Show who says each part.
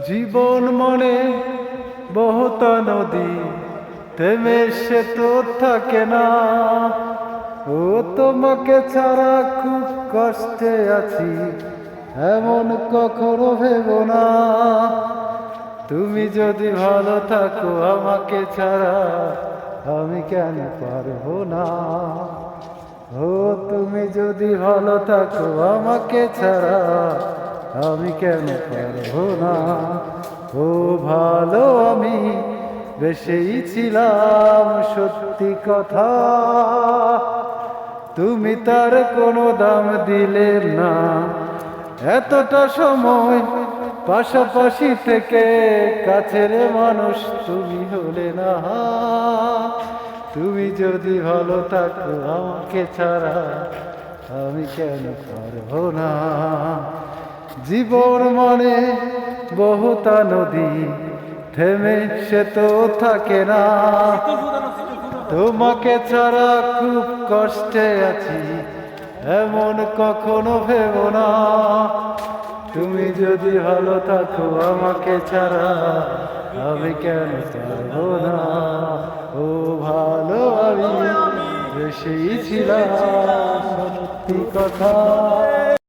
Speaker 1: জীবন মনে বহুতা নদী থেমে সে তো থাকে না। ও তোমাকে ছাড়া খুব কষ্টে আছি, এমন কখনো ভেবো না। তুমি যদি ভালো থাকো আমাকে ছাড়া, আমি কেন পারবো না। ও তুমি যদি ভালো থাকো আমাকে ছাড়া, আমি কেন পারবো না। ও ভালো আমি বেশেই ছিলাম সত্যি কথা, তুমি তার কোনো দাম দিলে না। এতটা সময় পাশাপাশি থেকে কাছের মানুষ তুমি হলে না। তুমি যদি ভালো থাকো আমাকে ছাড়া, আমি কেন পারবো না। জীবন মানে বহুতা নদী থেমে সে তো থাকে না। তোমাকে ছাড়া খুব কষ্টে আছি, এমন কখনো ভেবো না। তুমি যদি ভালো থাকো আমাকে ছাড়া, আমি কেন পারবো না। ও ভালো আমি বেশি ছিলাম সত্যি কথা।